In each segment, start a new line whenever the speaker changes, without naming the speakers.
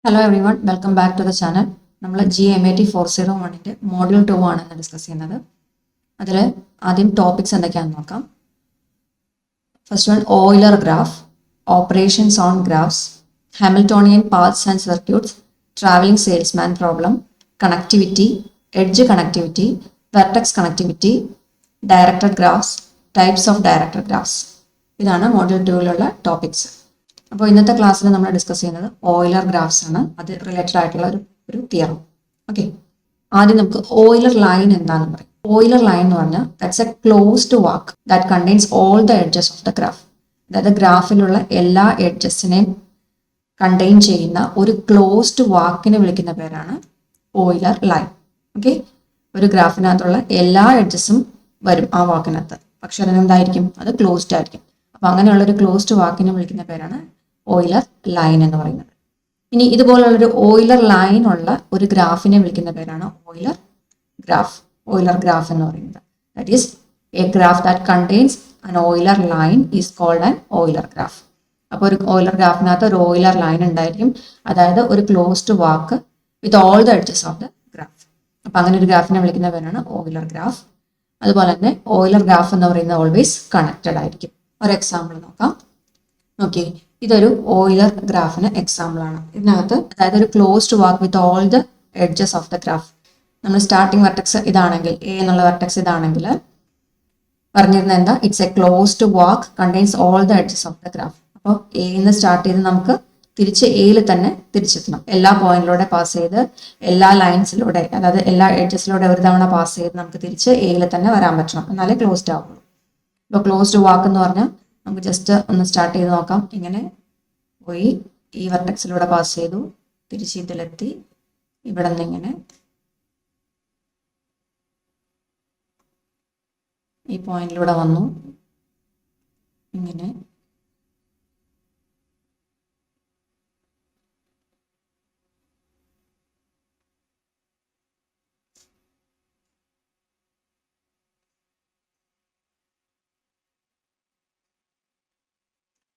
Hello everyone, welcome back to the channel. നമ്മൾ GMAT 401 module 2 ആണ് ഇന്ന് discuss ചെയ്യുന്നത്. അതിൽ ആദ്യം ടോപ്പിക്സ് എന്തൊക്കെയാണെന്ന് നോക്കാം. First one, Euler graph, operations on graphs, Hamiltonian paths and circuits, travelling salesman problem, connectivity, edge connectivity, vertex connectivity, directed graphs, types of directed graphs. ഇതാണ് module 2-ലുള്ള ടോപ്പിക്സ്. അപ്പോൾ ഇന്നത്തെ ക്ലാസ്സിൽ നമ്മൾ ഡിസ്കസ് ചെയ്യുന്നത് ഓയിലർ ഗ്രാഫ്സ് ആണ്. അത് റിലേറ്റഡ് ആയിട്ടുള്ള ഒരു തിയറം. ഓക്കെ, ആദ്യം നമുക്ക് ഓയിലർ ലൈൻ എന്താണെന്ന് പറയും. ഓയിലർ ലൈൻ എന്ന് പറഞ്ഞാൽ that's A closed walk that contains all the edges of the graph. അതായത് ഗ്രാഫിലുള്ള എല്ലാ എഡ്ജസിനെയും കണ്ടെയ്ൻ ചെയ്യുന്ന ഒരു ക്ലോസ്ഡ് വാക്കിനെ വിളിക്കുന്ന പേരാണ് ഓയിലർ ലൈൻ. ഓക്കെ, ഒരു ഗ്രാഫിനകത്തുള്ള എല്ലാ എഡ്ജസും വരും ആ വാക്കിനകത്ത്, പക്ഷെ അതിനെന്തായിരിക്കും, അത് ക്ലോസ്ഡ് ആയിരിക്കും. അപ്പൊ അങ്ങനെയുള്ള ഒരു ക്ലോസ്ഡ് വാക്കിനെ വിളിക്കുന്ന പേരാണ് ഓയിലർ ലൈൻ എന്ന് പറയുന്നത്. ഇനി ഇതുപോലുള്ളൊരു ഓയിലർ ലൈൻ ഉള്ള ഒരു ഗ്രാഫിനെ വിളിക്കുന്ന പേരാണ് ഓയിലർ ഗ്രാഫ്. ഓയിലർ ഗ്രാഫ് എന്ന് പറയുന്നത് that is a graph that contains an Euler line is called an Euler graph. അപ്പോൾ ഒരു ഓയിലർ ഗ്രാഫിനകത്ത് ഒരു ഓയിലർ ലൈൻ ഉണ്ടായിരിക്കും, അതായത് ഒരു closed walk with all the edges of the graph. അപ്പൊ അങ്ങനെ ഒരു ഗ്രാഫിനെ വിളിക്കുന്ന പേരാണ് ഓയിലർ ഗ്രാഫ്. അതുപോലെ തന്നെ ഓയിലർ ഗ്രാഫ് എന്ന് പറയുന്നത് ഓൾവേസ് കണക്റ്റഡ് ആയിരിക്കും. ഒരു എക്സാമ്പിൾ നോക്കാം. ഓക്കെ, ഇതൊരു ഓയിലർ ഗ്രാഫിന് എക്സാമ്പിൾ ആണ്. ഇതിനകത്ത് അതായത് ഒരു closed walk with all the edges of the graph. നമ്മൾ സ്റ്റാർട്ടിംഗ് വെർട്ടെക്സ് ഇതാണെങ്കിൽ, എ എന്നുള്ള വെർട്ടെക്സ് ഇതാണെങ്കിൽ പറഞ്ഞിരുന്നത് എന്താ, it's A closed walk contains all the edges of the graph. അപ്പോൾ എന്ന് സ്റ്റാർട്ട് ചെയ്ത് നമുക്ക് തിരിച്ച് എയിൽ തന്നെ തിരിച്ചെത്തണം. എല്ലാ പോയിന്റിലൂടെ പാസ് ചെയ്ത് എല്ലാ ലൈൻസിലൂടെ, അതായത് എല്ലാ എഡ്ജസിലൂടെ ഒരു തവണ പാസ് ചെയ്ത് നമുക്ക് തിരിച്ച് എയിൽ തന്നെ വരാൻ പറ്റണം, എന്നാലേ ക്ലോസ്ഡ് ആവുള്ളൂ. ഇപ്പോൾ ക്ലോസ്ഡ് വാക്ക് എന്ന് പറഞ്ഞാൽ നമുക്ക് ജസ്റ്റ് ഒന്ന് സ്റ്റാർട്ട് ചെയ്ത് നോക്കാം. ഇങ്ങനെ പോയി ഈ വെർട്ടെക്സിലൂടെ പാസ് ചെയ്തു, തിരിച്ച് ഇതിലെത്തി, ഇവിടെ നിന്ന് ഇങ്ങനെ ഈ പോയിന്റിലൂടെ വന്നു, ഇങ്ങനെ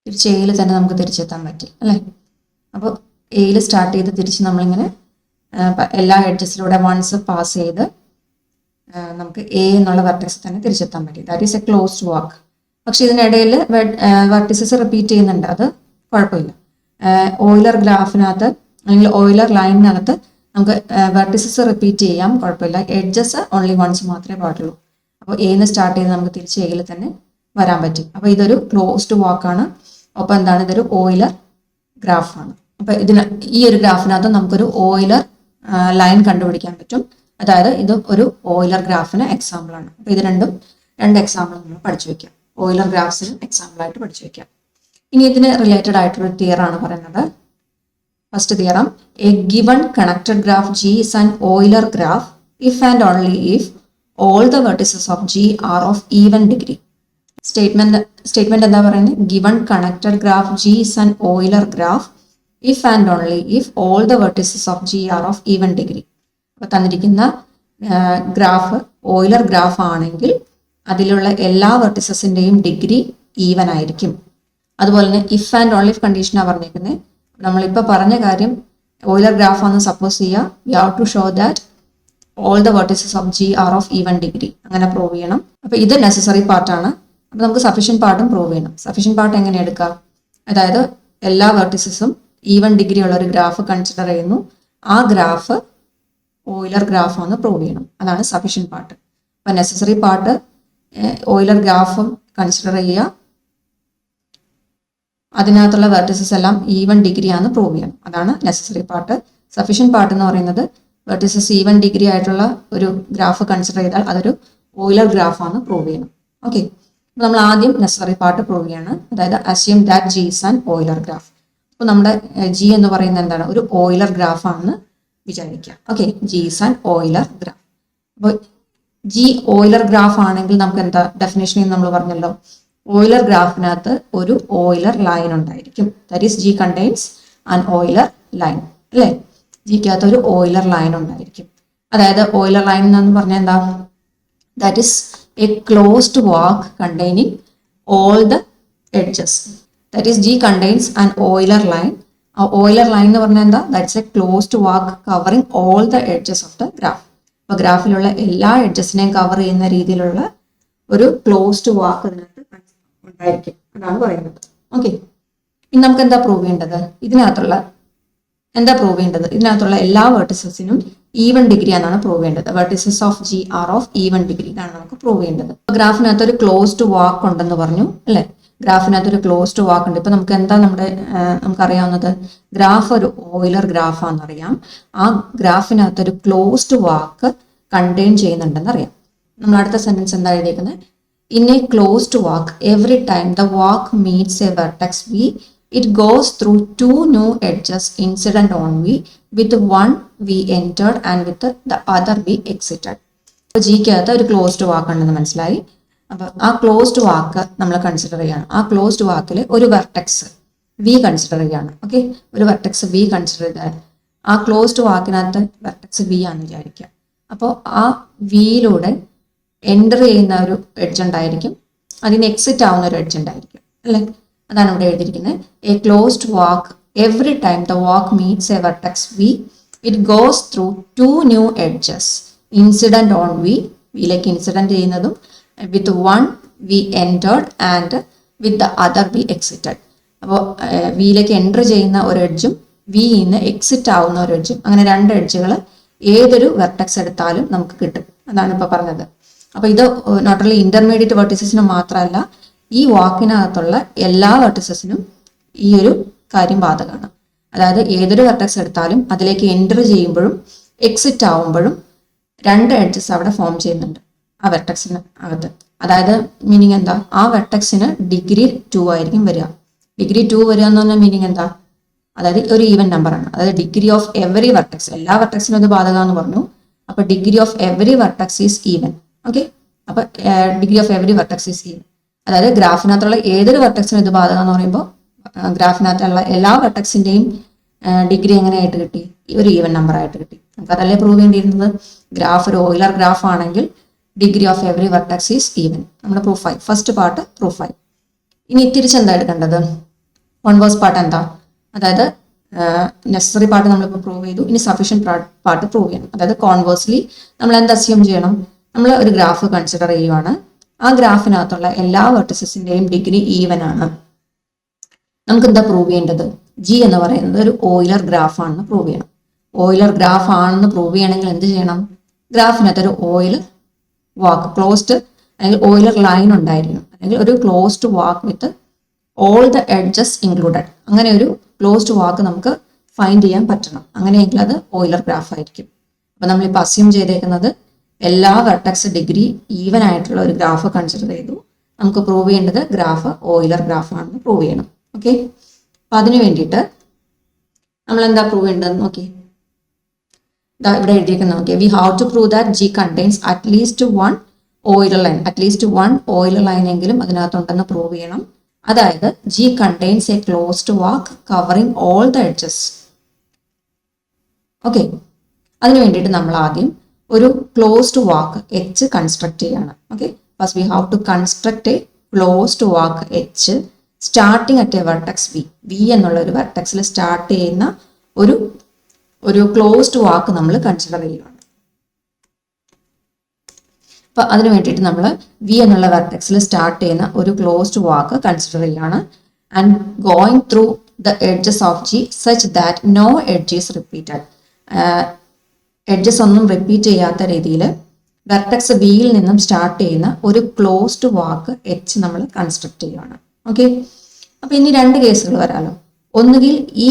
തിരിച്ച് എയിൽ തന്നെ നമുക്ക് തിരിച്ചെത്താൻ പറ്റി അല്ലേ. അപ്പോൾ എയിൽ സ്റ്റാർട്ട് ചെയ്ത് തിരിച്ച് നമ്മളിങ്ങനെ എല്ലാ എഡ്ജസിലൂടെ വൺസ് പാസ് ചെയ്ത് നമുക്ക് എ എന്നുള്ള വെർട്ടെക്സിൽ തന്നെ തിരിച്ചെത്താൻ പറ്റി. ദാറ്റ് ഈസ് എ ക്ലോസ്ഡ് വാക്ക്. പക്ഷെ ഇതിനിടയിൽ വെർട്ടിസസ് റിപ്പീറ്റ് ചെയ്യുന്നുണ്ട്, അത് കുഴപ്പമില്ല. ഓയിലർ ഗ്രാഫിനകത്ത് അല്ലെങ്കിൽ ഓയിലർ ലൈനിനകത്ത് നമുക്ക് വെർട്ടിസസ് റിപ്പീറ്റ് ചെയ്യാം, കുഴപ്പമില്ല. എഡ്ജസ് ഓൺലി വൺസ് മാത്രമേ പാടുള്ളൂ. അപ്പോൾ എന്ന് സ്റ്റാർട്ട് ചെയ്ത് നമുക്ക് തിരിച്ച് എയിൽ തന്നെ വരാൻ പറ്റും. അപ്പോൾ ഇതൊരു ക്ലോസ്ഡ് വാക്കാണ്. അപ്പോൾ എന്താണ്, ഇതൊരു ഓയിലർ ഗ്രാഫാണ്. അപ്പോൾ ഈ ഒരു ഗ്രാഫിനകത്ത് നമുക്കൊരു ഓയിലർ ലൈൻ കണ്ടുപിടിക്കാൻ പറ്റും. അതായത് ഇത് ഒരു ഓയിലർ ഗ്രാഫിന് എക്സാമ്പിൾ ആണ്. അപ്പോൾ ഇത് രണ്ട് എക്സാമ്പിൾ നമ്മൾ പഠിച്ചു വെക്കാം. ഓയിലർ ഗ്രാഫ്സിന് എക്സാമ്പിൾ ആയിട്ട് പഠിച്ചു വെക്കാം. ഇനി ഇതിന് റിലേറ്റഡ് ആയിട്ടൊരു തിയറാണ് പറയുന്നത്. First theorem, A given connected graph G is an Euler graph if and only if all the vertices of G are of even degree. Statement എന്താ പറയുന്നത്, given connected graph G is an Euler graph if and only if all the vertices of G are of even degree. അപ്പോൾ തന്നിരിക്കുന്ന graph Euler graph ആണെങ്കിൽ അതിലുള്ള എല്ലാ വെർട്ടിസസിന്റെയും degree even ആയിരിക്കും. അതുപോലെ തന്നെ ഇഫ് ആൻഡ് ഓൺലി ഇഫ് കണ്ടീഷനാണ് പറഞ്ഞിരിക്കുന്നത്. നമ്മളിപ്പോൾ പറഞ്ഞ കാര്യം ഓയിലർ ഗ്രാഫ് ആണെന്ന് സപ്പോസ് ചെയ്യുക, we have to show that all the vertices of G are of even degree. അങ്ങനെ പ്രൂവ് ചെയ്യണം. അപ്പോൾ ഇത് നെസസറി പാർട്ടാണ്. അപ്പോൾ നമുക്ക് സഫിഷ്യൻ പാർട്ടും പ്രൂവ് ചെയ്യണം. സഫിഷ്യൻ പാർട്ട് എങ്ങനെ എടുക്കാം, അതായത് എല്ലാ വെർട്ടിസസും ഈവൻ ഡിഗ്രി ഉള്ള ഒരു ഗ്രാഫ് കൺസിഡർ ചെയ്യുന്നു, ആ ഗ്രാഫ് ഓയിലർ ഗ്രാഫ് ആണെന്ന് പ്രൂവ് ചെയ്യണം. അതാണ് സഫിഷ്യൻ പാർട്ട്. അപ്പം നെസസറി പാർട്ട് ഓയിലർ ഗ്രാഫും കൺസിഡർ ചെയ്യുക, അതിനകത്തുള്ള വെർട്ടിസസ് എല്ലാം ഈവൻ ഡിഗ്രി ആണെന്ന് പ്രൂവ് ചെയ്യണം. അതാണ് നെസസറി പാർട്ട്. സഫിഷ്യൻ പാർട്ട് എന്ന് പറയുന്നത് വെർട്ടിസസ് ഈവൻ ഡിഗ്രി ആയിട്ടുള്ള ഒരു ഗ്രാഫ് കൺസിഡർ ചെയ്താൽ അതൊരു ഓയിലർ ഗ്രാഫ് ആണെന്ന് പ്രൂവ് ചെയ്യണം. ഓക്കെ, അപ്പോൾ നമ്മൾ ആദ്യം നെസസറി പാർട്ട് പ്രൂവ് ചെയ്യാണ്. അതായത് assume that G is an Euler graph. അപ്പോൾ നമ്മുടെ G എന്ന് പറയുന്നത് എന്താണ്, ഒരു ഓയിലർ ഗ്രാഫ് ആണെന്ന് വിചാരിക്കുക. Okay, G is an Euler graph. അപ്പോൾ G ഓയിലർ ഗ്രാഫ് ആണെങ്കിൽ നമുക്ക് എന്താ ഡെഫിനേഷൻ നമ്മൾ പറഞ്ഞല്ലോ, ഓയിലർ ഗ്രാഫിനകത്ത് ഒരു ഓയിലർ ലൈൻ ഉണ്ടായിരിക്കും. That is G contains an Euler line അല്ലേ. ജിക്കകത്ത് ഒരു ഓയിലർ ലൈൻ ഉണ്ടായിരിക്കും. അതായത് ഓയിലർ ലൈൻ എന്ന് പറഞ്ഞാൽ എന്താ, that is A closed walk containing all the edges. That is, G contains an Euler line ആ ഓയിലർ ലൈൻ എന്ന് പറഞ്ഞാൽ എന്താ? That's A closed walk covering all the edges of the graph. അപ്പൊ ഗ്രാഫിലുള്ള എല്ലാ എഡ്ജസിനെയും cover ചെയ്യുന്ന രീതിയിലുള്ള ഒരു ക്ലോസ്ഡ് വാക്ക് അതിനകത്ത് ഉണ്ടായിരിക്കും. അതാണ് പറയുന്നത്. ഓക്കെ, ഇനി നമുക്ക് എന്താ പ്രൂവ് ചെയ്യേണ്ടത്? ഇതിനകത്തുള്ള എല്ലാ വെർട്ടിസസിനും ഈവൻ ഡിഗ്രി എന്നാണ് പ്രൂവ് ചെയ്യേണ്ടത്. Vertices of G are of even degree, ഇതാണ് നമുക്ക് പ്രൂവ് ചെയ്യേണ്ടത്. ഗ്രാഫിനകത്ത് ഒരു ക്ലോസ്ഡ് വാക്ക് ഉണ്ടെന്ന് പറഞ്ഞു അല്ലെ? ഗ്രാഫിനകത്ത് ഒരു ക്ലോസ്ഡ് വാക്ക് ഉണ്ട്. ഇപ്പൊ നമുക്ക് എന്താ നമുക്കറിയാവുന്നത്? ഗ്രാഫ് ഒരു ഓയിലർ ഗ്രാഫാണെന്നറിയാം. ആ ഗ്രാഫിനകത്ത് ഒരു ക്ലോസ്ഡ് വാക്ക് കണ്ടെയ്ൻ ചെയ്യുന്നുണ്ടെന്ന് അറിയാം. നമ്മൾ അടുത്ത സെന്റൻസ് എന്താ എഴുതിയിരിക്കുന്നത്? In a closed walk every time the walk meets a vertex V it goes through two new edges incident on V, with one V entered and with the other V exited. ജിക്കകത്ത് ഒരു closed വാക്ക് ഉണ്ടെന്ന് മനസ്സിലായി. അപ്പൊ ആ closed വാക്ക് നമ്മൾ consider ചെയ്യാണ്. ആ closed വാക്കിൽ ഒരു വെർട്ടെക്സ് വി കൺസിഡർ ചെയ്യാണ്. ഓക്കെ, ഒരു വെർട്ടെക്സ് വി കൺസിഡർ ചെയ്താൽ ആ ക്ലോസ്ഡ് വാക്കിനകത്ത് വെർട്ടെക്സ് വി ആണെന്ന് വിചാരിക്കുക. അപ്പോൾ ആ വിയിലൂടെ എൻ്റർ ചെയ്യുന്ന ഒരു എഡ്ജ് ഉണ്ടായിരിക്കും, അതിന് എക്സിറ്റ് ആവുന്ന ഒരു എഡ്ജ് ഉണ്ടായിരിക്കും അല്ലെ? അതാണ് ഇവിടെ എഴുതിയിരിക്കുന്നത്. A closed walk every time the walk meets a vertex v it goes through two new edges incident on v, വിയിലേക്ക് ഇൻസിഡന്റ് ചെയ്യുന്നതും with one v entered and with the other v exited. അപ്പോൾ വിയിലേക്ക് enter ചെയ്യുന്ന ഒരു എഡ്ജും വിന്ന് exit ആവുന്ന ഒരു എഡ്ജും, അങ്ങനെ രണ്ട് എഡ്ജുകൾ ഏതൊരു വെർട്ടെക്സ് എടുത്താലും നമുക്ക് കിട്ടും. അതാണ് ഇപ്പോൾ പറഞ്ഞത്. അപ്പോൾ ഇത് നോട്ട് ഓൺലി ഇന്റർമീഡിയറ്റ് വെർട്ടിസസിന് മാത്രമല്ല, ഈ വാക്കിനകത്തുള്ള എല്ലാ വെർട്ടിസസിനും ഈ ഒരു കാര്യം ബാധകമാണ്. അതായത് ഏതൊരു വെർട്ടെക്സ് എടുത്താലും അതിലേക്ക് എൻ്റർ ചെയ്യുമ്പോഴും എക്സിറ്റ് ആവുമ്പോഴും രണ്ട് എഡ്ജസ് അവിടെ ഫോം ചെയ്യുന്നുണ്ട് ആ വെർട്ടെക്സിന് അകത്ത്. അതായത് മീനിങ് എന്താ? ആ വെർട്ടെക്സിന് ഡിഗ്രി 2 ആയിരിക്കും വരിക. ഡിഗ്രി 2 വരിക എന്ന് പറഞ്ഞാൽ മീനിങ് എന്താ? അതായത് ഒരു ഈവൻ നമ്പറാണ്. അതായത് ഡിഗ്രി ഓഫ് എവറി വെർട്ടെക്സ്, എല്ലാ വെർട്ടെക്സിനും ഇത് ബാധകമെന്ന് പറഞ്ഞു. അപ്പൊ degree of every vertex is even. Okay, അപ്പൊ degree of every vertex is even. അതായത് ഗ്രാഫിനകത്തുള്ള ഏതൊരു വെർട്ടെക്സിനും ഇത് ബാധകം എന്ന് പറയുമ്പോൾ ഗ്രാഫിനകത്തുള്ള എല്ലാ വെർട്ടെക്സിന്റെയും ഡിഗ്രി എങ്ങനെയായിട്ട് കിട്ടി? ഒരു ഈവൻ നമ്പർ ആയിട്ട് കിട്ടി. നമുക്ക് അതല്ലേ പ്രൂവ് ചെയ്യേണ്ടിയിരുന്നത്? ഗ്രാഫ് ഒരു ഓയിലർ ഗ്രാഫ് ആണെങ്കിൽ degree of every vertex is even. നമ്മുടെ പ്രൂഫായി, ഫസ്റ്റ് പാർട്ട് പ്രൂഫായി. ഇനി തിരിച്ചെന്താ എടുക്കേണ്ടത്? കോൺവേഴ്സ് പാർട്ട് എന്താ? അതായത് നെസസറി പാർട്ട് നമ്മളിപ്പോൾ പ്രൂവ് ചെയ്തു. ഇനി സഫീഷ്യന്റ് പാർട്ട് പ്രൂവ് ചെയ്യണം. അതായത് കോൺവേഴ്സ്ലി നമ്മൾ എന്ത് അസ്യൂം ചെയ്യണം? നമ്മൾ ഒരു ഗ്രാഫ് കൺസിഡർ ചെയ്യുവാണ്. ആ ഗ്രാഫിനകത്തുള്ള എല്ലാ വെർട്ടിസസിന്റെയും ഡിഗ്രി ഈവൻ ആണ്. നമുക്ക് എന്താ പ്രൂവ് ചെയ്യേണ്ടത്? ജി എന്ന് പറയുന്നത് ഒരു ഓയിലർ ഗ്രാഫ് ആണെന്ന് പ്രൂവ് ചെയ്യണം. ഓയിലർ ഗ്രാഫ് ആണെന്ന് പ്രൂവ് ചെയ്യണമെങ്കിൽ എന്ത് ചെയ്യണം? ഗ്രാഫിനകത്ത് ഒരു ഓയിലർ വാക്ക് ക്ലോസ്ഡ് അല്ലെങ്കിൽ ഓയിലർ ലൈൻ ഉണ്ടായിരിക്കണം, അല്ലെങ്കിൽ ഒരു closed walk with all the edges included. അങ്ങനെ ഒരു ക്ലോസ്ഡ് വാക്ക് നമുക്ക് ഫൈൻഡ് ചെയ്യാൻ പറ്റണം. അങ്ങനെയെങ്കിൽ അത് ഓയിലർ ഗ്രാഫ് ആയിരിക്കും. അപ്പൊ നമ്മളിപ്പോൾ അസ്യൂം ചെയ്തേക്കുന്നത് എല്ലാ വെർട്ടെക്സ് ഡിഗ്രി ഈവൻ ആയിട്ടുള്ള ഒരു ഗ്രാഫ് കൺസിഡർ ചെയ്തു. നമുക്ക് പ്രൂവ് ചെയ്യേണ്ടത് ഗ്രാഫ് ഓയിലർ ഗ്രാഫ് ആണെന്ന് പ്രൂവ് ചെയ്യണം. ഓക്കെ, അപ്പൊ അതിനു വേണ്ടിയിട്ട് നമ്മൾ എന്താ പ്രൂവ് ചെയ്യേണ്ടത് നോക്കി. ഇവിടെ എഴുതിയിരിക്കുന്നത് നോക്കിയാൽ we have to prove that G contains at least one Euler line. At least one Euler line എങ്കിലും അതിനകത്തുണ്ടെന്ന് പ്രൂവ് ചെയ്യണം. അതായത് G contains a closed walk covering all the edges. Okay, അതിനു വേണ്ടിയിട്ട് നമ്മൾ ആദ്യം ഒരു ക്ലോസ്ഡ് വാക്ക് എച്ച് കൺസ്ട്രക്ട് ചെയ്യാണ്. Okay, first we have to construct a closed walk H starting at a vertex V. V എന്നുള്ള ഒരു വെർട്ടെക്സിൽ സ്റ്റാർട്ട് ചെയ്യുന്ന ഒരു ക്ലോസ്ഡ് വാക്ക് നമ്മൾ കൺസിഡർ ചെയ്യുകയാണ്. അപ്പൊ അതിന് വേണ്ടിയിട്ട് നമ്മൾ വി എന്നുള്ള വെർട്ടെക്സിൽ സ്റ്റാർട്ട് ചെയ്യുന്ന ഒരു ക്ലോസ്ഡ് വാക്ക് കൺസിഡർ ചെയ്യുകയാണ്. And going through the edges of G such that no edge is repeated. Edges ഒന്നും റിപ്പീറ്റ് ചെയ്യാത്ത രീതിയിൽ വെർട്ടെക്സ് ബിയിൽ നിന്നും സ്റ്റാർട്ട് ചെയ്യുന്ന ഒരു ക്ലോസ്ഡ് വാക്ക് എച്ച് നമ്മൾ കൺസ്ട്രക്ട് ചെയ്യുകയാണ്. ഓക്കെ, അപ്പൊ ഇനി രണ്ട് കേസുകൾ വരാമല്ലോ. ഒന്നുകിൽ ഈ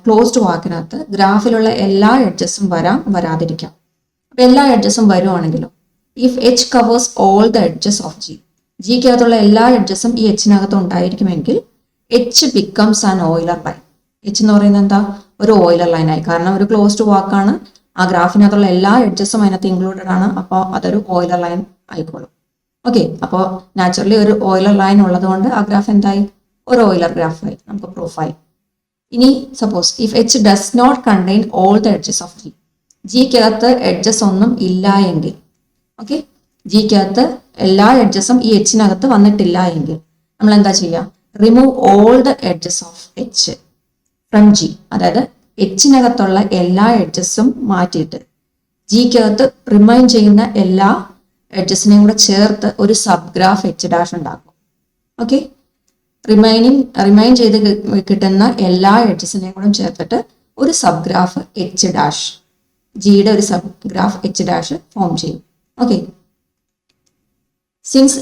ക്ലോസ്ഡ് വാക്കിനകത്ത് ഗ്രാഫിലുള്ള എല്ലാ എഡ്ജസും വരാം, വരാതിരിക്കാം. അപ്പൊ എല്ലാ എഡ്ജസും വരുവാണെങ്കിലോ, if H covers all the edges of G, ജിക്കകത്തുള്ള എല്ലാ എഡ്ജസും ഈ എച്ചിനകത്ത് ഉണ്ടായിരിക്കുമെങ്കിൽ H becomes an Euler line. H എന്ന് പറയുന്നത് എന്താ? ഒരു ഓയിലർ ലൈൻ ആയി. കാരണം ഒരു ക്ലോസ്ഡ് വാക്കാണ്, ആ ഗ്രാഫിനകത്തുള്ള എല്ലാ എഡ്ജസും അതിനകത്ത് ഇൻക്ലൂഡഡ് ആണ്. അപ്പോൾ അതൊരു ഓയിലർ ലൈൻ ആയിക്കോളും. ഓക്കെ, അപ്പോൾ നാച്ചുറലി ഒരു ഓയിലർ ലൈൻ ഉള്ളത് കൊണ്ട് ആ ഗ്രാഫ് എന്തായി? ഒരു ഓയിലർ ഗ്രാഫായി, നമുക്ക് പ്രൂഫായി. ഇനി suppose if H does not contain all the edges of G, ജിക്കകത്ത് എഡ്ജസ് ഒന്നും ഇല്ല എങ്കിൽ, ഓക്കെ, ജിക്കകത്ത് എല്ലാ എഡ്ജസും ഈ എച്ചിനകത്ത് വന്നിട്ടില്ല എങ്കിൽ നമ്മൾ എന്താ ചെയ്യുക? Remove all the edges of H from G, അതായത് എച്ചിനകത്തുള്ള എല്ലാ എഡ്ജസും മാറ്റിയിട്ട് ജിക്കകത്ത് റിമൈൻ ചെയ്യുന്ന എല്ലാ എഡ്ജസിനെയും കൂടെ ചേർത്ത് ഒരു സബ് ഗ്രാഫ് എച്ച് ഡാഷ് ഉണ്ടാക്കും. ഓക്കെ, റിമൈൻ ചെയ്ത് കിട്ടുന്ന എല്ലാ എഡ്ജസിനെയും കൂടെ ചേർത്തിട്ട് ഒരു സബ് ഗ്രാഫ് എച്ച് ഡാഷ്, ജിയുടെ ഒരു subgraph H dash form ചെയ്യും. Okay, since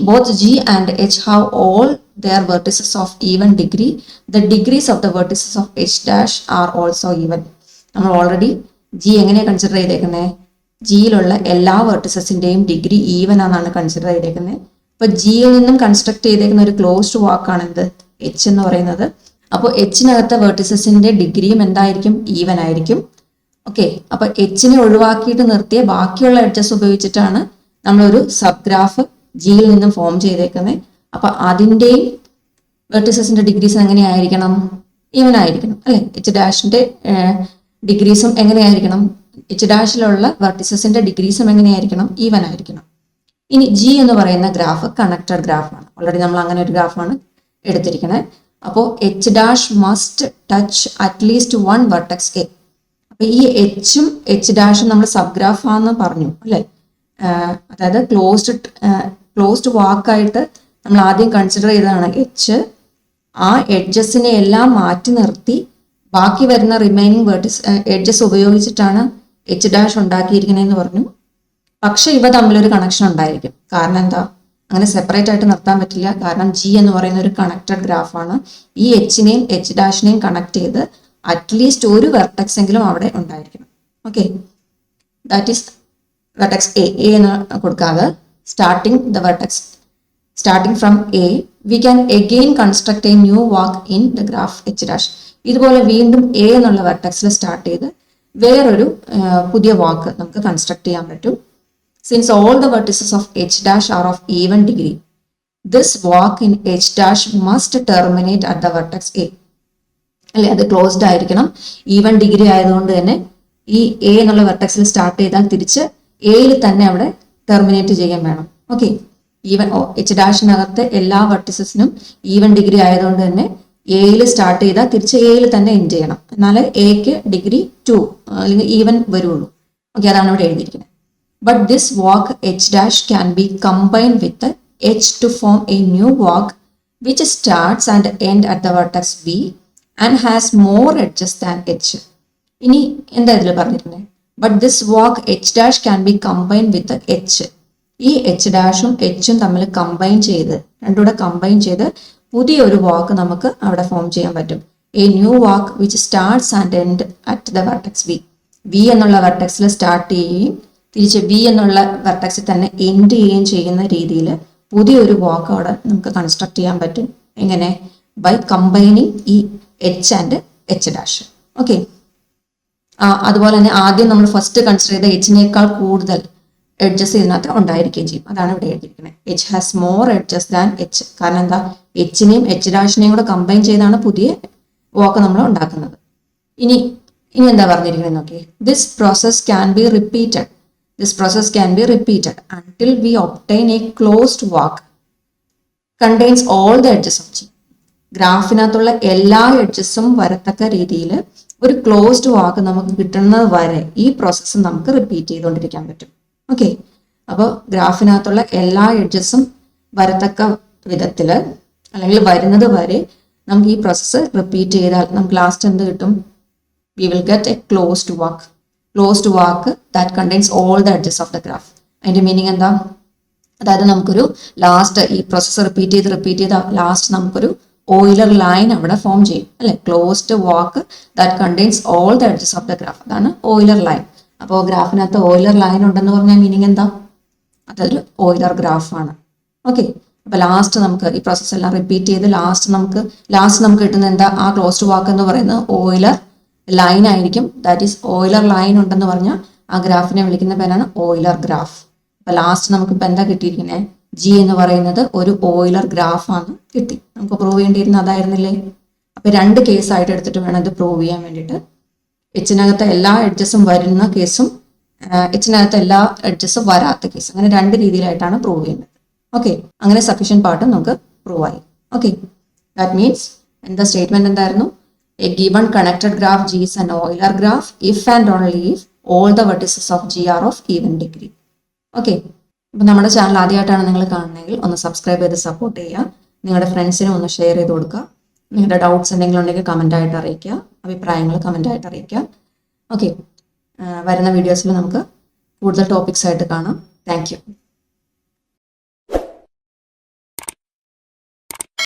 both G and H have all their vertices of even degree, the degrees of the vertices of H dash are also even. നമ്മൾ already G എങ്ങനെയാണ് consider ചെയ്തേക്കുന്നത്? ജിയിലുള്ള എല്ലാ വെർട്ടിസസിന്റെയും degree even ആണെന്നാണ് consider ചെയ്തേക്കുന്നത്. അപ്പൊ ജിയിൽ നിന്നും കൺസ്ട്രക്ട് ചെയ്തേക്കുന്ന ഒരു ക്ലോസ്ഡ് വാക്കാണ് എന്ത്? എച്ച് എന്ന് പറയുന്നത്. അപ്പോൾ എച്ചിനകത്തെ വെർട്ടിസസിന്റെ ഡിഗ്രിയും എന്തായിരിക്കും? ഈവൻ ആയിരിക്കും. ഓക്കെ, അപ്പൊ എച്ചിനെ ഒഴിവാക്കിയിട്ട് നിർത്തിയ ബാക്കിയുള്ള എഡ്ജസ് ഉപയോഗിച്ചിട്ടാണ് നമ്മളൊരു സബ് ഗ്രാഫ് ജിയിൽ നിന്നും ഫോം ചെയ്തേക്കുന്നത്. അപ്പൊ അതിൻ്റെയും വെർട്ടിസസിന്റെ ഡിഗ്രീസ് എങ്ങനെയായിരിക്കണം? ഈവൻ ആയിരിക്കണം അല്ലെ? എച്ച് ഡാഷിന്റെ ഡിഗ്രീസും എങ്ങനെയായിരിക്കണം? എച്ച് ഡാഷിലുള്ള വെർട്ടിസസിന്റെ ഡിഗ്രീസും എങ്ങനെയായിരിക്കണം? ഈവൻ ആയിരിക്കണം. ഇനി ജി എന്ന് പറയുന്ന ഗ്രാഫ് കണക്റ്റഡ് ഗ്രാഫാണ്. ഓൾറെഡി നമ്മൾ അങ്ങനെ ഒരു ഗ്രാഫാണ് എടുത്തിരിക്കുന്നത്. അപ്പോൾ H dash must touch at least one vertex A. അപ്പൊ ഈ എച്ചും എച്ച് ഡാഷും നമ്മൾ സബ് ഗ്രാഫാന്ന് പറഞ്ഞു അല്ലെ? അതായത് ക്ലോസ്ഡ് വാക്കായിട്ട് നമ്മൾ ആദ്യം കൺസിഡർ ചെയ്തതാണ് എച്ച്. ആ എഡ്ജസിനെ എല്ലാം മാറ്റി നിർത്തി ബാക്കി വരുന്ന റിമൈനിങ് എഡ്ജസ് ഉപയോഗിച്ചിട്ടാണ് എച്ച് ഡാഷ് ഉണ്ടാക്കിയിരിക്കണേന്ന് പറഞ്ഞു. പക്ഷെ ഇവ തമ്മിലൊരു കണക്ഷൻ ഉണ്ടായിരിക്കും. കാരണം എന്താ? അങ്ങനെ സെപ്പറേറ്റ് ആയിട്ട് നിർത്താൻ പറ്റില്ല. കാരണം ജി എന്ന് പറയുന്ന ഒരു കണക്റ്റഡ് ഗ്രാഫാണ്. ഈ എച്ചിനെയും എച്ച് ഡാഷിനെയും കണക്ട് ചെയ്ത് അറ്റ്ലീസ്റ്റ് ഒരു വെർട്ടെക്സ് എങ്കിലും അവിടെ ഉണ്ടായിരിക്കണം. Okay, that is vertex A എന്ന് കൊടുക്കാതെ starting from A we can again construct A new walk in the graph H dash. ഇതുപോലെ വീണ്ടും എ എന്നുള്ള വെർട്ടെക്സിൽ സ്റ്റാർട്ട് ചെയ്ത് വേറൊരു പുതിയ വാക്ക് നമുക്ക് കൺസ്ട്രക്ട് ചെയ്യാൻ പറ്റും. Since all the vertices of H dash are of even degree, this walk in H dash must terminate at the vertex A. അല്ലെ, അത് ക്ലോസ്ഡ് ആയിരിക്കണം. ഈവൻ ഡിഗ്രി ആയതുകൊണ്ട് തന്നെ ഈ എ എന്നുള്ള വെർട്ടെക്സിൽ സ്റ്റാർട്ട് ചെയ്താൽ തിരിച്ച് എയിൽ തന്നെ അവിടെ ടെർമിനേറ്റ് ചെയ്യാൻ വേണം. ഓക്കെ, ഈവൻ എച്ച് ഡാഷിനകത്തെ എല്ലാ വെർട്ടിസസിനും ഈവൻ ഡിഗ്രി ആയതുകൊണ്ട് തന്നെ എയിൽ സ്റ്റാർട്ട് ചെയ്താൽ തിരിച്ച് എയിൽ തന്നെ എൻഡ് ചെയ്യണം. എന്നാലേ എക്ക് ഡിഗ്രി 2 അല്ലെങ്കിൽ ഈവൻ വരുള്ളൂ. ഓക്കെ, അതാണ് ഇവിടെ എഴുതിയിരിക്കുന്നത്. But this walk H dash can be combined with H two form A new walk which starts and end at the vertex B and has more edges than H. ഇനി എന്താ ഇതിൽ പറഞ്ഞിരിക്കുന്നത്? But this walk H dash can be combined with H. ഈ H ഡാഷും എച്ചും തമ്മിൽ combine ചെയ്ത് രണ്ടുകൂടെ combine ചെയ്ത് പുതിയൊരു വാക്ക് നമുക്ക് അവിടെ ഫോം ചെയ്യാൻ പറ്റും. A new walk which starts and end at the vertex V. V എന്നുള്ള വെർട്ടെക്സിൽ സ്റ്റാർട്ട് ചെയ്യുകയും തിരിച്ച് വി എന്നുള്ള വെർട്ടെക്സിൽ തന്നെ എൻഡ് ചെയ്യുകയും ചെയ്യുന്ന രീതിയിൽ പുതിയൊരു വാക്ക് അവിടെ നമുക്ക് കൺസ്ട്രക്ട് ചെയ്യാൻ പറ്റും. എങ്ങനെ? ബൈ കമ്പൈനിങ് ഈ H and H dash. Okay, അതുപോലെ തന്നെ ആദ്യം നമ്മൾ ഫസ്റ്റ് കൺസിഡർ ചെയ്ത എച്ചിനേക്കാൾ കൂടുതൽ എഡ്ജസ് ഇതിനകത്ത് ഉണ്ടായിരിക്കുകയും ചെയ്യും. അതാണ് ഇവിടെ എഴുതിയിരിക്കുന്നത്. H has more edges than H. കാരണം എന്താ? എച്ചിനെയും എച്ച് ഡാഷിനെയും കൂടെ കമ്പൈൻ ചെയ്താണ് പുതിയ വാക്ക് നമ്മൾ ഉണ്ടാക്കുന്നത്. ഇനി എന്താ പറഞ്ഞിരിക്കുന്നത് നോക്കി. This process can be repeated until we obtain a closed walk contains all the edges of G. ഗ്രാഫിനകത്തുള്ള എല്ലാ എഡ്ജസും വരത്തക്ക രീതിയിൽ ഒരു ക്ലോസ്ഡ് വാക്ക് നമുക്ക് കിട്ടുന്നത് വരെ ഈ പ്രോസസ്സ് നമുക്ക് റിപ്പീറ്റ് ചെയ്തുകൊണ്ടിരിക്കാൻ പറ്റും. ഓക്കെ, അപ്പോൾ ഗ്രാഫിനകത്തുള്ള എല്ലാ എഡ്ജസും വരത്തക്ക വിധത്തിൽ അല്ലെങ്കിൽ വരുന്നത് വരെ നമുക്ക് ഈ പ്രോസസ്സ് റിപ്പീറ്റ് ചെയ്താൽ നമുക്ക് ലാസ്റ്റ് എന്ത് കിട്ടും? We will get A closed walk that contains all the edges of the graph. അതിന്റെ മീനിങ് എന്താ? അതായത് നമുക്കൊരു ലാസ്റ്റ് ഈ പ്രോസസ്സ് റിപ്പീറ്റ് ചെയ്ത് ലാസ്റ്റ് നമുക്കൊരു ഓയിലർ ലൈൻ അവിടെ ഫോം ചെയ്യും അല്ലെ? Closed walk that contains all the edges of the graph. അതാണ് ഓയിലർ ലൈൻ. അപ്പോൾ ഗ്രാഫിനകത്ത് ഓയിലർ ലൈൻ ഉണ്ടെന്ന് പറഞ്ഞാൽ മീനിങ് എന്താ? അതൊരു ഓയിലർ ഗ്രാഫാണ്. ഓക്കെ, അപ്പൊ ലാസ്റ്റ് നമുക്ക് ഈ പ്രോസസ്സ് എല്ലാം റിപ്പീറ്റ് ചെയ്ത് ലാസ്റ്റ് നമുക്ക് കിട്ടുന്ന എന്താ? ആ ക്ലോസ്ഡ് വാക്ക് എന്ന് പറയുന്നത് ഓയിലർ ലൈൻ ആയിരിക്കും. ദാറ്റ് ഈസ് ഓയിലർ ലൈൻ ഉണ്ടെന്ന് പറഞ്ഞാൽ ആ ഗ്രാഫിനെ വിളിക്കുന്ന പേരാണ് ഓയിലർ ഗ്രാഫ്. അപ്പൊ ലാസ്റ്റ് നമുക്ക് ഇപ്പൊ എന്താ കിട്ടിയിരിക്കുന്നത്? ജി എന്ന് പറയുന്നത് ഒരു ഓയിലർ ഗ്രാഫാണ് കിട്ടി. നമുക്ക് പ്രൂവ് ചെയ്യേണ്ടിയിരുന്ന അതായിരുന്നില്ലേ? അപ്പൊ രണ്ട് കേസായിട്ട് എടുത്തിട്ട് വേണം ഇത് പ്രൂവ് ചെയ്യാൻ വേണ്ടിയിട്ട്. എച്ചിനകത്ത് എല്ലാ എഡ്ജസും വരുന്ന കേസും എച്ചിനകത്ത് എല്ലാ എഡ്ജസും വരാത്ത കേസ്, അങ്ങനെ രണ്ട് രീതിയിലായിട്ടാണ് പ്രൂവ് ചെയ്യുന്നത്. ഓക്കെ, അങ്ങനെ സഫീഷ്യന്റ് പാർട്ട് നമുക്ക് പ്രൂവ് ആയി. ഓക്കെ, ദാറ്റ് മീൻസ് എന്താ സ്റ്റേറ്റ്മെന്റ് എന്തായിരുന്നു? A given connected graph G is an Euler graph if and only if all the vertices of G are of even degree. Okay, അപ്പോൾ നമ്മുടെ channel ആദ്യമായിട്ടാണ് നിങ്ങൾ കാണുന്നതെങ്കിൽ ഒന്ന് സബ്സ്ക്രൈബ് ചെയ്ത് സപ്പോർട്ട് ചെയ്യുക. നിങ്ങളുടെ ഫ്രണ്ട്സിനും ഒന്ന് ഷെയർ ചെയ്ത് കൊടുക്കുക. നിങ്ങളുടെ ഡൗട്ട്സ് എന്തെങ്കിലും ഉണ്ടെങ്കിൽ കമൻ്റായിട്ട് അറിയിക്കുക, അഭിപ്രായങ്ങൾ കമൻ്റായിട്ട് അറിയിക്കുക. ഓക്കെ, വരുന്ന വീഡിയോസിൽ നമുക്ക് കൂടുതൽ ടോപ്പിക്സ് ആയിട്ട് കാണാം. Thank you.